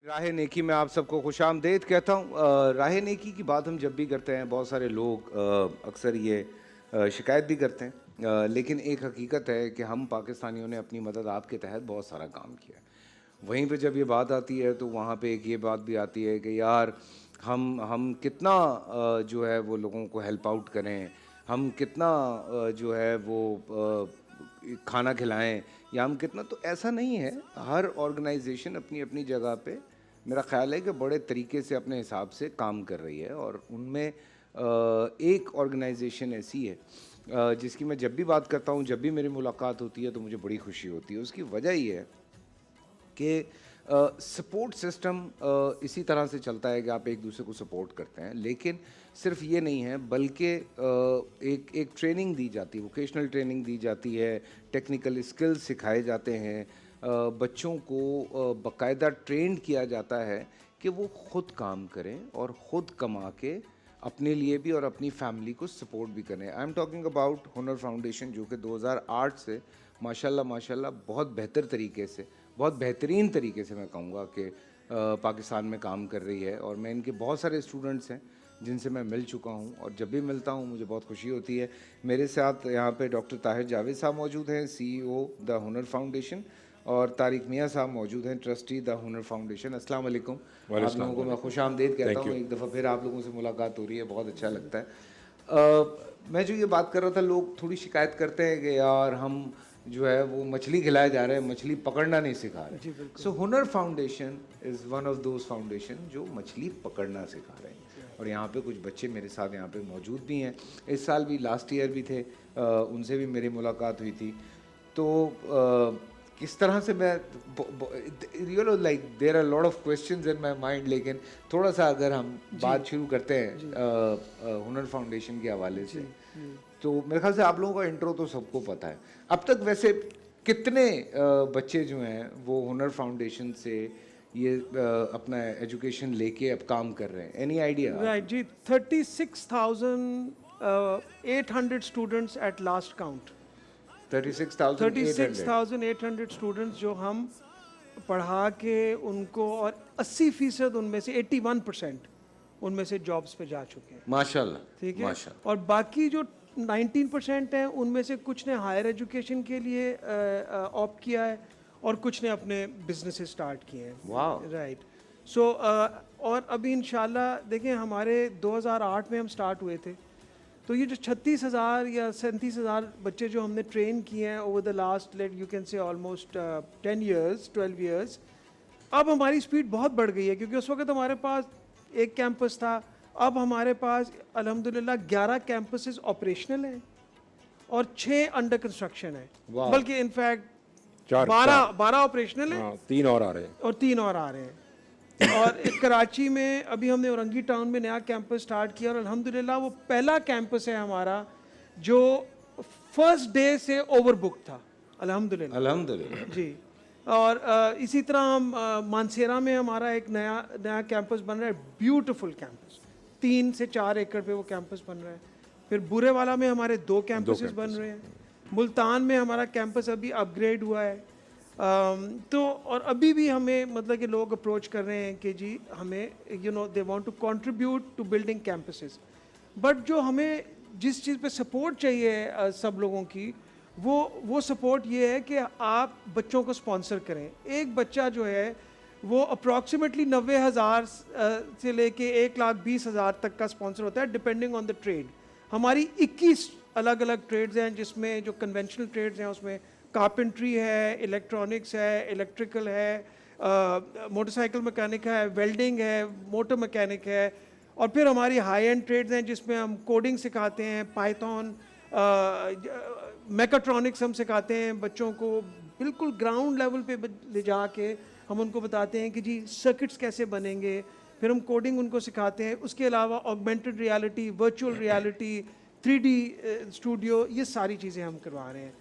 راہ نیکی میں آپ سب کو خوش آمدید کہتا ہوں۔ راہ نیکی کی بات ہم جب بھی کرتے ہیں بہت سارے لوگ اکثر یہ شکایت بھی کرتے ہیں، لیکن ایک حقیقت ہے کہ ہم پاکستانیوں نے اپنی مدد آپ کے تحت بہت سارا کام کیا ہے۔ وہیں پہ جب یہ بات آتی ہے تو وہاں پہ ایک یہ بات بھی آتی ہے کہ یار ہم کتنا جو ہے وہ لوگوں کو ہیلپ آؤٹ کریں، ہم کتنا جو ہے وہ کھانا کھلائیں، یا ہم کتنا، تو ایسا نہیں ہے۔ ہر آرگنائزیشن اپنی اپنی جگہ پہ میرا خیال ہے کہ بڑے طریقے سے اپنے حساب سے کام کر رہی ہے، اور ان میں ایک آرگنائزیشن ایسی ہے جس کی میں جب بھی بات کرتا ہوں، جب بھی میری ملاقات ہوتی ہے تو مجھے بڑی خوشی ہوتی ہے۔ اس کی وجہ یہ ہے کہ سپورٹ سسٹم اسی طرح سے چلتا ہے کہ آپ ایک دوسرے کو سپورٹ کرتے ہیں، لیکن صرف یہ نہیں ہے بلکہ ایک ٹریننگ دی جاتی ہے، ووکیشنل ٹریننگ دی جاتی ہے، ٹیکنیکل اسکلز سکھائے جاتے ہیں، بچوں کو باقاعدہ ٹرینڈ کیا جاتا ہے کہ وہ خود کام کریں اور خود کما کے اپنے لیے بھی اور اپنی فیملی کو سپورٹ بھی کریں۔ آئی ایم ٹاکنگ اباؤٹ ہنر فاؤنڈیشن، جو کہ 2008 سے ماشاءاللہ بہت بہتر طریقے سے، بہت بہترین طریقے سے میں کہوں گا کہ پاکستان میں کام کر رہی ہے، اور میں ان کے بہت سارے اسٹوڈنٹس ہیں جن سے میں مل چکا ہوں، اور جب بھی ملتا ہوں مجھے بہت خوشی ہوتی ہے۔ میرے ساتھ یہاں پہ ڈاکٹر طاہر جاوید صاحب موجود ہیں، CEO دا ہنر فاؤنڈیشن، اور طارق میاں صاحب موجود ہیں، ٹرسٹی دا ہنر فاؤنڈیشن۔ السلام علیکم آپ لوگوں کو میں خوش آمدید کہتا ہوں، ایک دفعہ پھر آپ لوگوں سے ملاقات ہو رہی ہے، بہت اچھا لگتا ہے۔ میں جو یہ بات کر رہا تھا، لوگ تھوڑی شکایت کرتے ہیں کہ یار ہم جو ہے وہ مچھلی کھلائے جا رہے ہیں، مچھلی پکڑنا نہیں سکھا رہے۔ سو ہنر foundation is one of those foundation جو مچھلی پکڑنا سکھا رہے ہیں، اور یہاں پہ کچھ بچے میرے ساتھ یہاں پہ موجود بھی ہیں، اس سال بھی، لاسٹ ایئر بھی تھے، ان سے بھی میری ملاقات ہوئی تھی۔ تو کس طرح سے میں like there are lot of questions in my mind, لیکن تھوڑا سا اگر ہم بات شروع کرتے ہیں ہنر فاؤنڈیشن کے حوالے سے، تو میرے خیال سے آپ لوگوں کا انٹرو تو سب کو پتہ ہے۔ اب تک ویسے کتنے بچے جو ہیں وہ ہنر فاؤنڈیشن سے یہ اپنا ایجوکیشن لے کے اب کام کر رہے ہیں؟ Any idea? رائٹ جی، 36,800 students at last count, 36,800 students جو ہم پڑھا کے ان کو، اور 80% ان میں سے 81% ان میں سے جابس پہ جا چکے ہیں، ماشاء اللہ، ٹھیک ہے، ماشاء اللہ۔ اور باقی جو 19% ہیں ان میں سے کچھ نے ہائر ایجوکیشن کے لیے آپٹ کیا ہے، اور کچھ نے اپنے بزنس اسٹارٹ کیے ہیں۔ واو، رائٹ، سو اور ابھی انشاءاللہ دیکھیں، ہمارے 2008 میں ہم سٹارٹ ہوئے تھے، تو یہ جو 36,000 یا 37,000 بچے جو ہم نے ٹرین کیے ہیں over the last you can say almost 10 years 12 years, اب ہماری اسپیڈ بہت بڑھ گئی ہے، کیونکہ اس وقت ہمارے پاس ایک کیمپس تھا، اب ہمارے پاس الحمدللہ 11 کیمپسز آپریشنل ہیں اور 6 انڈر کنسٹرکشن ہیں، بلکہ انفیکٹ 12 آپریشنل ہیں، 3 اور آ رہے ہیں، اور 3 اور آ رہے ہیں۔ اور کراچی میں ابھی ہم نے اورنگی ٹاؤن میں نیا کیمپس سٹارٹ کیا، اور الحمدللہ وہ پہلا کیمپس ہے ہمارا جو فرسٹ ڈے سے اوور بک تھا، الحمدللہ الحمدللہ جی۔ اور اسی طرح ہم مانسیرا میں ہمارا ایک نیا کیمپس بن رہا ہے، بیوٹیفل کیمپس، 3 سے 4 ایکڑ پہ وہ کیمپس بن رہا ہے۔ پھر بورے والا میں ہمارے 2 کیمپسز بن رہے ہیں، ملتان میں ہمارا کیمپس ابھی اپ گریڈ ہوا ہے۔ تو اور ابھی بھی ہمیں مطلب کہ لوگ اپروچ کر رہے ہیں کہ جی ہمیں they want to contribute to building campuses, but جو ہمیں جس چیز پہ سپورٹ چاہیے سب لوگوں کی، وہ سپورٹ یہ ہے کہ آپ بچوں کو اسپانسر کریں۔ ایک بچہ جو ہے وہ اپروکسیمیٹلی 90,000 سے لے کے 1,20,000 تک کا اسپانسر ہوتا ہے، ڈپینڈنگ آن دا ٹریڈ۔ ہماری 21 الگ الگ ٹریڈز ہیں، جس میں جو کنونشنل ٹریڈز ہیں اس میں کارپینٹری ہے، الیکٹرانکس ہے، الیکٹریکل ہے، موٹر سائیکل میکینک ہے، ویلڈنگ ہے، موٹر میکینک ہے، اور پھر ہماری ہائی اینڈ ٹریڈز ہیں جس میں ہم کوڈنگ سکھاتے ہیں، پائتھون، میکاٹرونکس ہم سکھاتے ہیں بچوں کو، بالکل گراؤنڈ لیول پہ لے جا کے ہم ان کو بتاتے ہیں کہ جی سرکٹس کیسے بنیں گے، پھر ہم کوڈنگ ان کو سکھاتے ہیں۔ اس کے علاوہ augmented reality, virtual reality, 3D studio, یہ ساری چیزیں ہم کروا رہے ہیں۔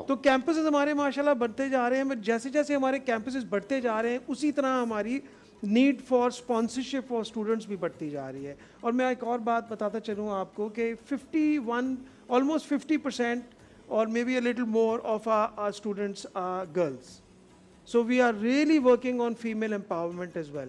تو کیمپسز ہمارے ماشاءاللہ بڑھتے جا رہے ہیں، جیسے جیسے ہمارے کیمپسز بڑھتے جا رہے ہیں اسی طرح ہماری need for sponsorship for students بھی بڑھتی جا رہی ہے۔ اور میں ایک اور بات بتاتا چلوں آپ کو کہ 51 آلموسٹ 50% اور maybe a little more of our students are girls, So we are really working on female empowerment as well.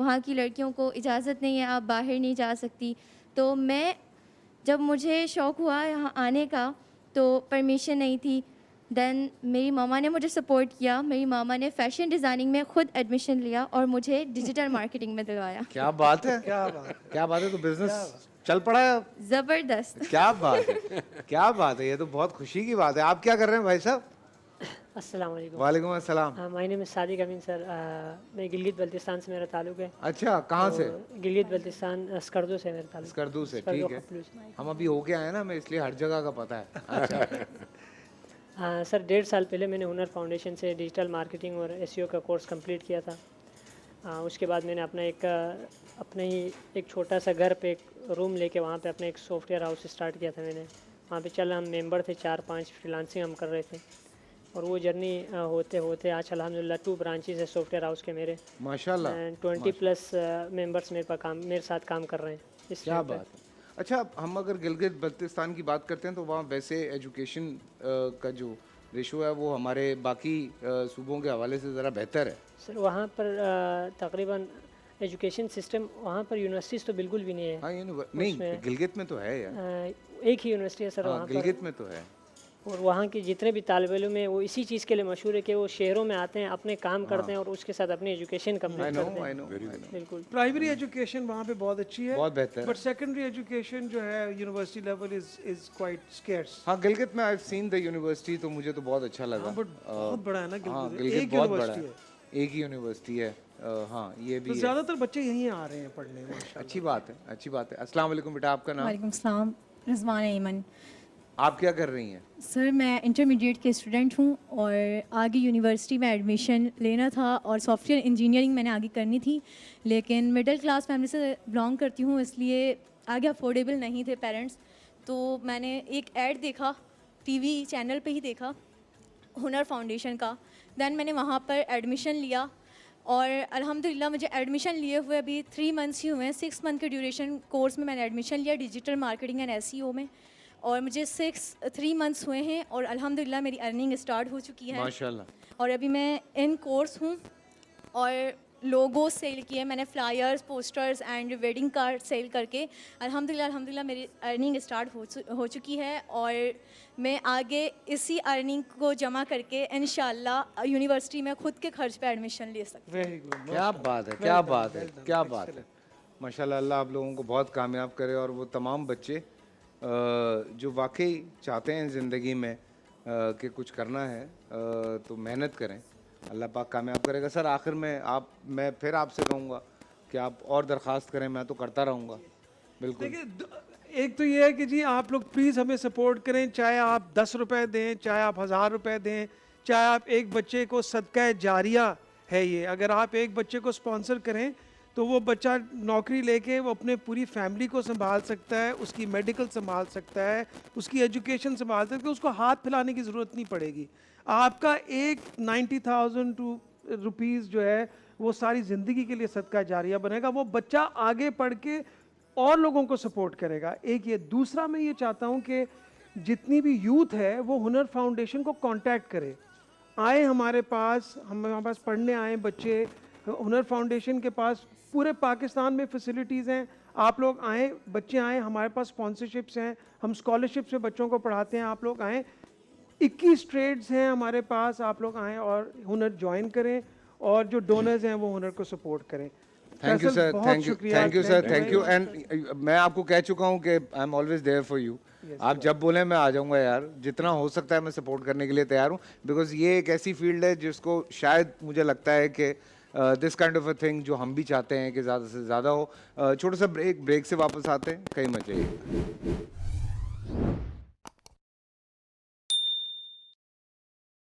وہاں کی لڑکیوں کو اجازت نہیں ہے, آپ باہر نہیں جا سکتی. تو میں جب مجھے شوق ہوا یہاں آنے کا تو پرمیشن نہیں تھی. دین میری ماما نے مجھے سپورٹ کیا. میری ماما نے فیشن ڈیزائننگ میں خود ایڈمیشن لیا اور مجھے ڈیجیٹل مارکیٹنگ میں دلوایا. کیا بات ہے, کیا بات, کیا بات ہے. تو بزنس چل پڑا ہے اب. زبردست. کیا بات ہے, کیا بات ہے. یہ تو بہت خوشی کی بات ہے. آپ کیا کر رہے ہیں بھائی صاحب؟ السلام علیکم. وعلیکم السلام. مائی نیم از صادق امین سر. میں گلگت بلتستان سے میرا تعلق ہے. اچھا, کہاں سے؟ گلگت بلتستان اسکردو سے میرا تعلق. اسکردو سے, ٹھیک ہے. ہم ابھی ہو کے آئے ہیں نا, میں اس لیے ہر جگہ کا پتہ ہے. اچھا سر 1.5 سال پہلے میں نے ہنر فاؤنڈیشن سے ڈیجیٹل مارکیٹنگ اور SEO کا کورس کمپلیٹ کیا تھا. اس کے بعد میں نے اپنے ہی ایک چھوٹا سا گھر پہ ایک روم لے کے وہاں پہ اپنا ایک سافٹ ویئر ہاؤس اسٹارٹ کیا تھا. میں نے وہاں پہ ہم ممبر تھے 4-5 فریلانسنگ ہم کر رہے تھے. اور وہ جرنی ہوتے ہوتے آج الحمدللہ 2 برانچز ہے سافٹ ویئر ہاؤس کے میرے. ماشاء اللہ. 20+ ممبرس میرے ساتھ کام کر رہے ہیں. کیا بات ہے. اچھا, ہم اگر گلگت بلتستان کی بات کرتے ہیں تو وہاں ویسے ایجوکیشن کا جو ریشو ہے وہ ہمارے باقی صوبوں کے حوالے سے ذرا بہتر ہے. سر وہاں پر تقریباً ایجوکیشن سسٹم وہاں پر یونیورسٹیز تو بالکل بھی نہیں ہے. ہاں نہیں, گلگت میں تو ہے یار. ایک ہی یونیورسٹی ہے سر وہاں پر. گلگت میں تو ہے. اور وہاں کے جتنے بھی طالب علم ہیں وہ اسی چیز کے لیے مشہور ہے کہ وہ شہروں میں آتے ہیں, اپنے کام کرتے ہیں اور اس کے ساتھ اپنی ایجوکیشن کمپلیٹ کرتے ہیں. بالکل. پرائمری ایجوکیشن وہاں پہ بہت اچھی ہے, بہت بہتر. بٹ سیکنڈری ایجوکیشن جو ہے یونیورسٹی لیول از کوائٹ اسکیئرس. ہاں, گلگت میں I have seen the university, تو مجھے تو بہت اچھا لگا. بٹ بہت بڑا ہے نا گلگت, ایک بہت بڑا یونیورسٹی ہے, ہے, ایک ہی یونیورسٹی ہے. ہاں یہ بھی زیادہ تر بچے یہیں آ رہے ہیں پڑھنے میں. اچھی بات ہے, اچھی بات ہے. السلام علیکم بیٹا, آپ کا نام؟ وعلیکم السلام. رضوان ایمن. آپ کیا کر رہی ہیں؟ سر میں انٹرمیڈیٹ کے اسٹوڈنٹ ہوں اور آگے یونیورسٹی میں ایڈمیشن لینا تھا اور سافٹ ویئر انجینئرنگ میں نے آگے کرنی تھی, لیکن مڈل کلاس فیملی سے بلانگ کرتی ہوں اس لیے آگے افورڈیبل نہیں تھے پیرنٹس. تو میں نے ایک ایڈ دیکھا ٹی وی چینل پہ ہی دیکھا ہنر فاؤنڈیشن کا. دین میں نے وہاں پر ایڈمیشن لیا اور الحمدللہ مجھے ایڈمیشن لیے ہوئے ابھی 3 منتھس ہی ہوئے ہیں. 6 منتھ کے ڈیوریشن کورس میں نے ایڈمیشن لیا ڈیجیٹل مارکیٹنگ اینڈ SEO میں, اور مجھے 3 منتھس ہوئے ہیں اور الحمدللہ میری ارننگ اسٹارٹ ہو چکی ہے ماشاءاللہ. اور ابھی میں ان کورس ہوں اور لوگو سیل کیے میں نے, flyers, posters and wedding card sell کر کے الحمدللہ میری ارننگ اسٹارٹ ہو چکی ہے. اور میں آگے اسی ارننگ کو جمع کر کے انشاءاللہ یونیورسٹی میں خود کے خرچ پہ ایڈمیشن لے سکتی ہوں. Very good. کیا بات ہے, کیا بات ہے, کیا بات ہے. ماشاءاللہ, اللہ آپ لوگوں کو بہت کامیاب کرے, اور وہ تمام بچے جو واقعی چاہتے ہیں زندگی میں کہ کچھ کرنا ہے تو محنت کریں, اللہ پاک کامیاب کرے گا. سر آخر میں پھر آپ سے کہوں گا کہ آپ اور درخواست کریں, میں تو کرتا رہوں گا. بالکل. دیکھیے, ایک تو یہ ہے کہ جی آپ لوگ پلیز ہمیں سپورٹ کریں, چاہے آپ 10 روپے دیں, چاہے آپ 1000 روپے دیں, چاہے آپ ایک بچے کو صدقہ جاریہ ہے یہ. اگر آپ ایک بچے کو اسپانسر کریں تو وہ بچہ نوکری لے کے وہ اپنے پوری فیملی کو سنبھال سکتا ہے, اس کی میڈیکل سنبھال سکتا ہے, اس کی ایجوکیشن سنبھال سکتا ہے, اس کو ہاتھ پھیلانے کی ضرورت نہیں پڑے گی. آپ کا ایک 90,000 روپیز جو ہے وہ ساری زندگی کے لیے صدقہ جاریہ بنے گا. وہ بچہ آگے پڑھ کے اور لوگوں کو سپورٹ کرے گا. ایک یہ. دوسرا میں یہ چاہتا ہوں کہ جتنی بھی یوتھ ہے وہ ہنر فاؤنڈیشن کو کانٹیکٹ کرے, آئے ہمارے پاس پڑھنے آئیں بچے. ہنر فاؤنڈیشن کے پاس پورے پاکستان میں فیسلٹیز ہیں, آپ لوگ آئیں, بچے آئیں, ہمارے پاس اسپانسرشپس ہیں, ہم اسکالرشپ سے بچوں کو پڑھاتے ہیں. آپ لوگ آئیں, 21 ٹریڈز ہیں ہمارے پاس, آپ لوگ آئیں اور ہنر جوائن کریں, اور جو ڈونرز ہیں وہ ہنر کو سپورٹ کریں. Thank you sir, thank you sir, thank you. And میں آپ کو کہہ چکا ہوں کہ I am always there for you. آپ جب بولیں میں آ جاؤں گا یار, جتنا ہو سکتا ہے میں سپورٹ کرنے کے لیے تیار ہوں, بیکاز یہ ایک ایسی فیلڈ ہے جس کو شاید مجھے لگتا ہے کہ this kind of a thing جو ہم بھی چاہتے ہیں کہ زیادہ سے زیادہ ہو. چھوٹا سا بریک سے واپس آتے ہیں, کہیں مت جائیے.